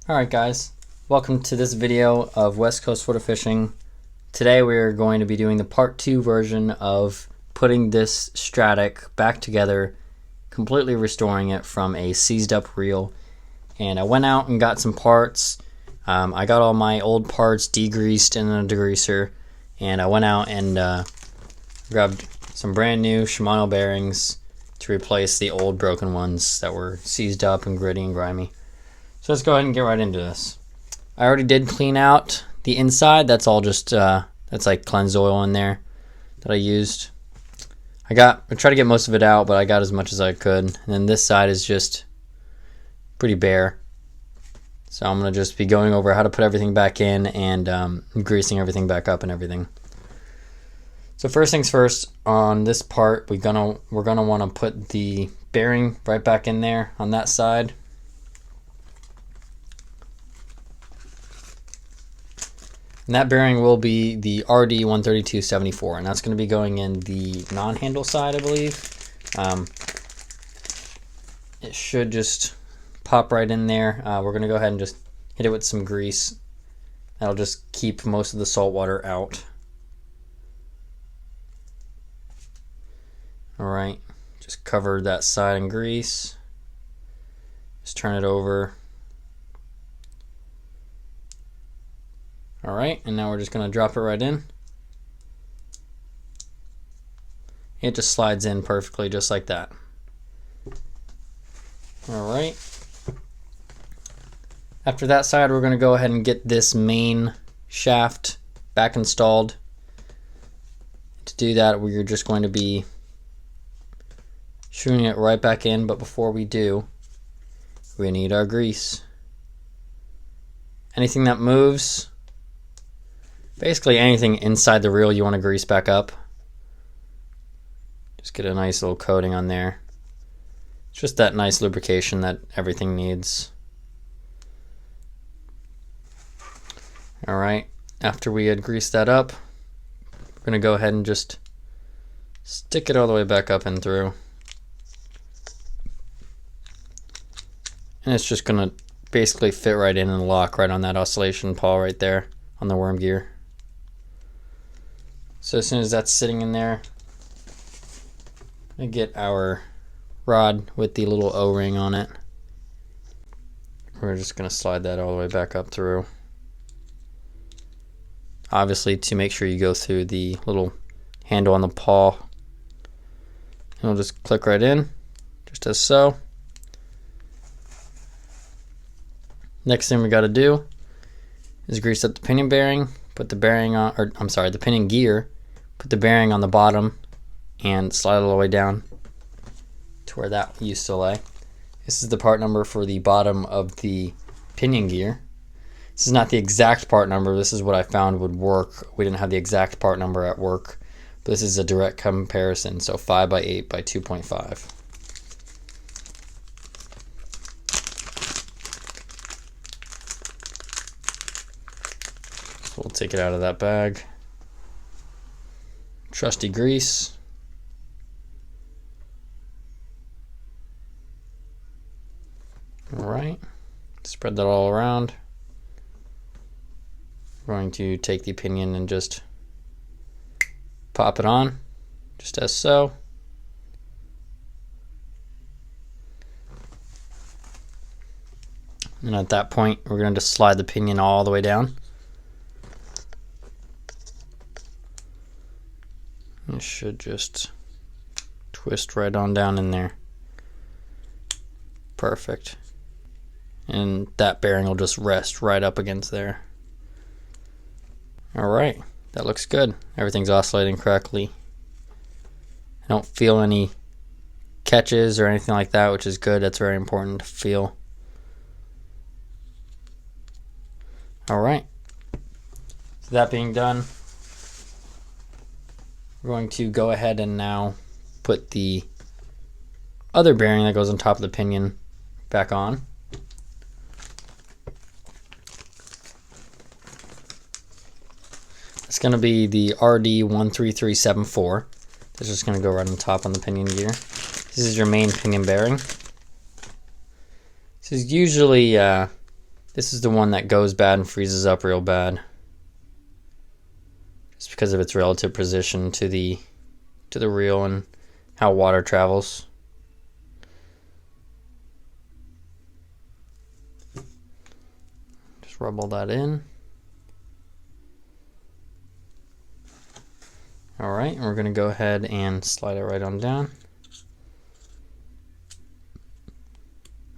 Alright guys, welcome to this video of West Coast Photo Fishing. Today we are going to be doing the part 2 version of putting this Stratic back together, completely restoring it from a seized up reel. And I went out and got some parts. I got all my old parts degreased in a degreaser, and I went out and grabbed some brand new Shimano bearings to replace the old broken ones that were seized up and gritty and grimy. So let's go ahead and get right into this. I already did clean out the inside. That's all just, that's like cleansed oil in there that I used. I tried to get most of it out, but I got as much as I could. And then this side is just pretty bare. So I'm going to just be going over how to put everything back in and greasing everything back up and everything. So first things first, on this part, we're gonna want to put the bearing right back in there on that side. And that bearing will be the RD13274, and that's going to be going in the non-handle side, I believe. It should just pop right in there. We're going to go ahead and just hit it with some grease. That'll just keep most of the salt water out. Alright, just cover that side in grease. Just turn it over. Alright, and now we're just going to drop it right in. It just slides in perfectly just like that. Alright. After that side, we're going to go ahead and get this main shaft back installed. To do that, we're just going to be shooting it right back in, but before we do, we need our grease. Anything that moves, basically anything inside the reel, you want to grease back up. Just get a nice little coating on there. It's just that nice lubrication that everything needs. Alright, after we had greased that up, we're going to go ahead and just stick it all the way back up and through. And it's just going to basically fit right in and lock right on that oscillation pawl right there on the worm gear. So as soon as that's sitting in there, we get our rod with the little O-ring on it. We're just going to slide that all the way back up through. Obviously, to make sure you go through the little handle on the paw. And it'll just click right in, just as so. Next thing we got to do is grease up the pinion bearing, put the bearing on, or I'm sorry, the pinion gear, put the bearing on the bottom and slide it all the way down to where that used to lay. This is the part number for the bottom of the pinion gear. This is not the exact part number. This is what I found would work. We didn't have the exact part number at work, but this is a direct comparison. So 5 by 8 by 2.5. So we'll take it out of that bag. Trusty grease. Alright, spread that all around. We're going to take the pinion and just pop it on, just as so. And at that point, we're going to just slide the pinion all the way down. It should just twist right on down in there. Perfect. And that bearing will just rest right up against there. Alright, that looks good. Everything's oscillating correctly. I don't feel any catches or anything like that, which is good. That's very important to feel. Alright, so that being done, we're going to go ahead and now put the other bearing that goes on top of the pinion back on. It's going to be the RD13374. This is going to go right on top on the pinion gear. This is your main pinion bearing. This is usually This is the one that goes bad and freezes up real bad, just because of its relative position to the reel and how water travels. Just rub all that in. All right, and we're going to go ahead and slide it right on down.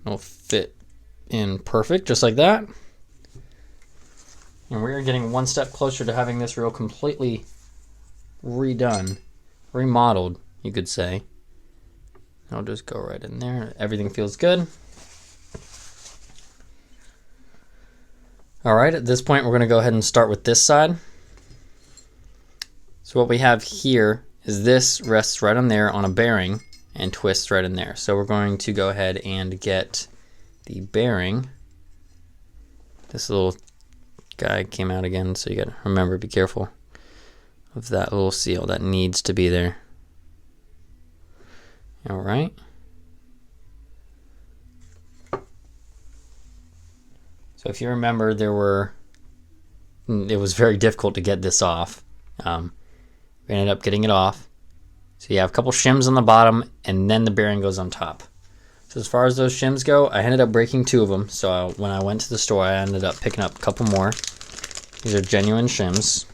It'll fit in perfect, just like that. And we're getting one step closer to having this reel completely redone, remodeled, you could say. I'll just go right in there. Everything feels good. All right, at this point, we're going to go ahead and start with this side. So what we have here is this rests right on there on a bearing and twists right in there. So we're going to go ahead and get the bearing. This little guy came out again, so you gotta remember, be careful of that little seal that needs to be there. All right. So if you remember, it was very difficult to get this off. We ended up getting it off. So you have a couple shims on the bottom, and then the bearing goes on top. So as far as those shims go, I ended up breaking 2 of them. So when I went to the store, I ended up picking up a couple more. These are genuine shims.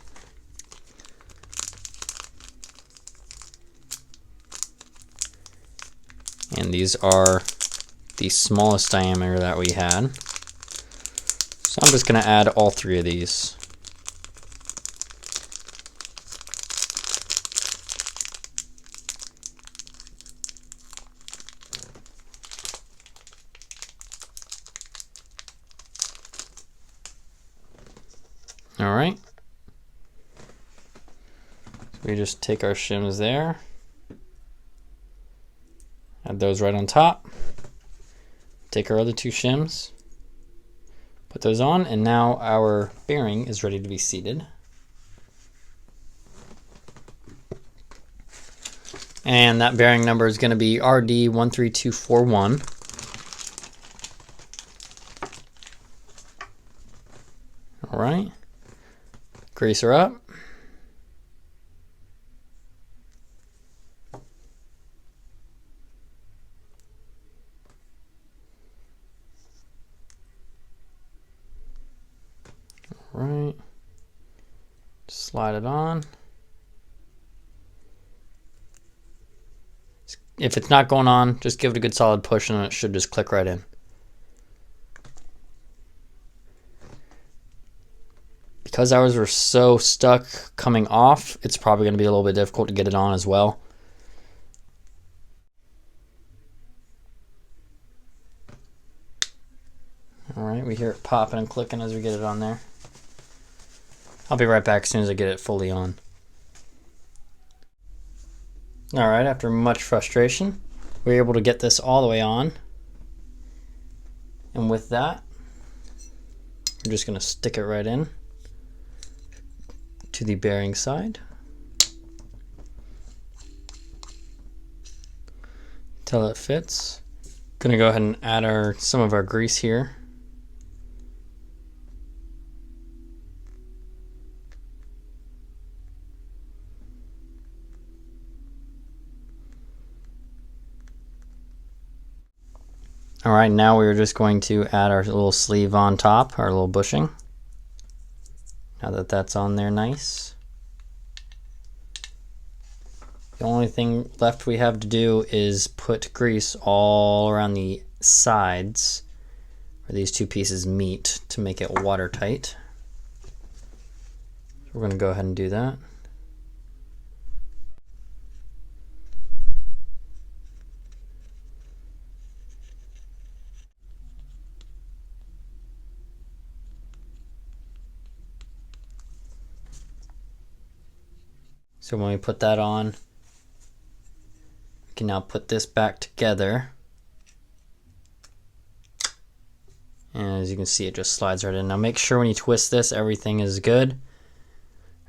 And these are the smallest diameter that we had. So I'm just going to add all 3 of these. All right. So we just take our shims there, add those right on top, take our other 2 shims, put those on, and now our bearing is ready to be seated. And that bearing number is going to be RD13241. All right. Grease her up. All right. Slide it on. If it's not going on, just give it a good solid push and it should just click right in. Because ours were so stuck coming off, it's probably going to be a little bit difficult to get it on as well. All right, we hear it popping and clicking as we get it on there. I'll be right back as soon as I get it fully on. All right, after much frustration, we were able to get this all the way on. And with that, we're just going to stick it right in to the bearing side till it fits. Gonna go ahead and add some of our grease here. All right, now we're just going to add our little sleeve on top, our little bushing. Now that that's on there nice. The only thing left we have to do is put grease all around the sides where these 2 pieces meet to make it watertight. So we're going to go ahead and do that. So when we put that on, we can now put this back together. And as you can see, it just slides right in. Now make sure when you twist this, everything is good.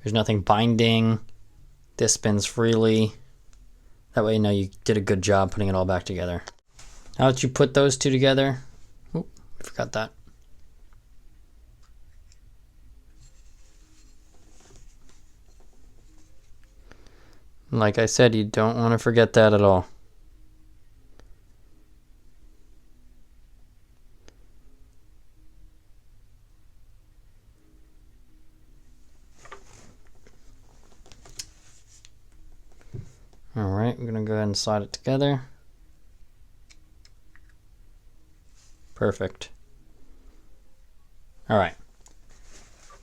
There's nothing binding. This spins freely. That way you know you did a good job putting it all back together. Now that you put those 2 together, oop, I forgot that. Like I said, you don't want to forget that at all. Alright, I'm going to go ahead and slide it together. Perfect. Alright.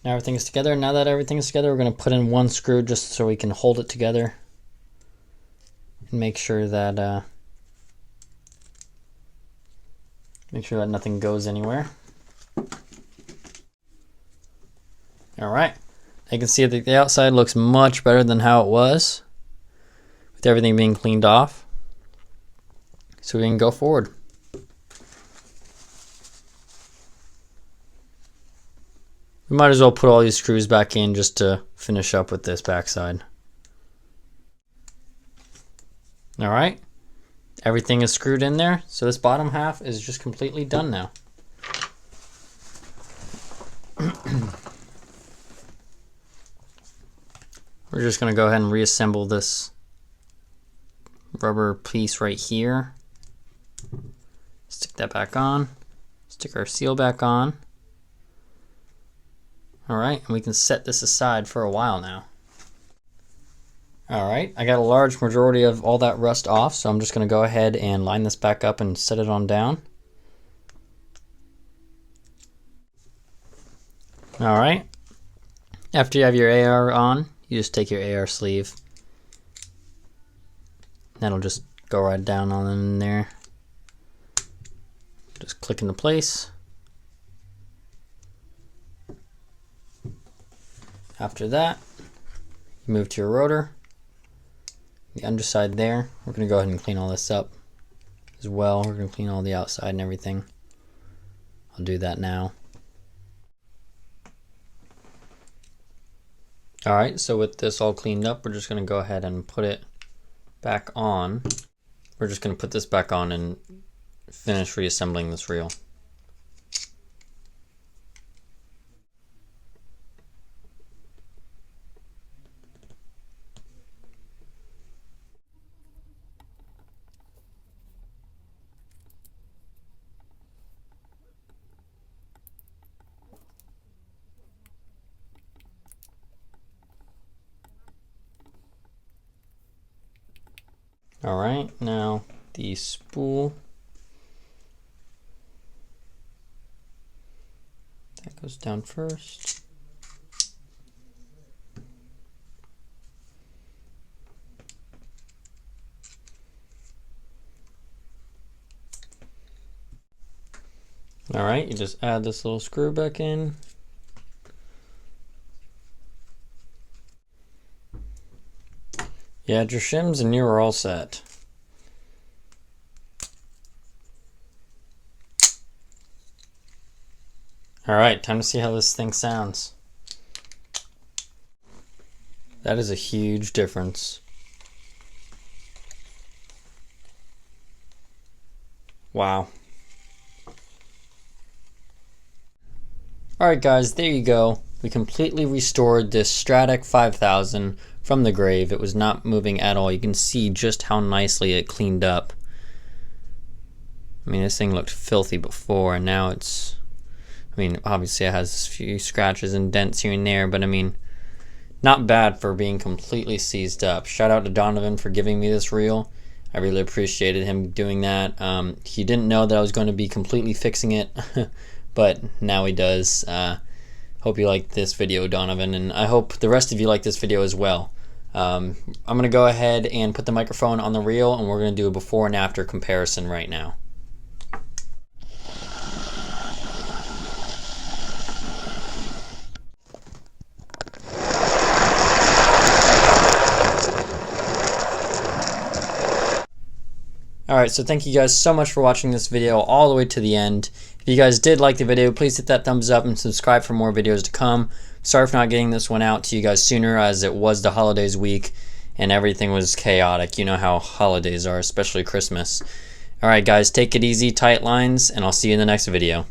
Now everything is together. Now that everything is together, we're going to put in one screw just so we can hold it together. And make sure that nothing goes anywhere. Alright. You can see that the outside looks much better than how it was, with everything being cleaned off. So we can go forward. We might as well put all these screws back in just to finish up with this backside. Alright, everything is screwed in there, so this bottom half is just completely done now. We're just going to go ahead and reassemble this rubber piece right here. Stick that back on. Stick our seal back on. Alright, and we can set this aside for a while now. Alright, I got a large majority of all that rust off, so I'm just going to go ahead and line this back up and set it on down. Alright, after you have your AR on, you just take your AR sleeve. That'll just go right down on in there. Just click into place. After that, you move to your rotor. The underside there, we're going to go ahead and clean all this up as well. We're going to clean all the outside and everything. I'll do that now. Alright, so with this all cleaned up, we're just going to go ahead and put it back on. We're just going to put this back on and finish reassembling this reel. Alright, now the spool. That goes down first. Alright, you just add this little screw back in. You add your shims and you are all set. Alright, time to see how this thing sounds. That is a huge difference. Wow. Alright guys, there you go. We completely restored this Stratic 5000 from the grave. It was not moving at all. You can see just how nicely it cleaned up. I mean, this thing looked filthy before, and now it's, I mean, obviously it has a few scratches and dents here and there, but I mean, not bad for being completely seized up. Shout out to Donovan for giving me this reel. I really appreciated him doing that. He didn't know that I was going to be completely fixing it, but now he does. Hope you liked this video, Donovan, and I hope the rest of you like this video as well. I'm going to go ahead and put the microphone on the reel, and we're going to do a before and after comparison right now. Alright, so thank you guys so much for watching this video all the way to the end. If you guys did like the video, please hit that thumbs up and subscribe for more videos to come. Sorry for not getting this one out to you guys sooner, as it was the holidays week and everything was chaotic. You know how holidays are, especially Christmas. Alright guys, take it easy, tight lines, and I'll see you in the next video.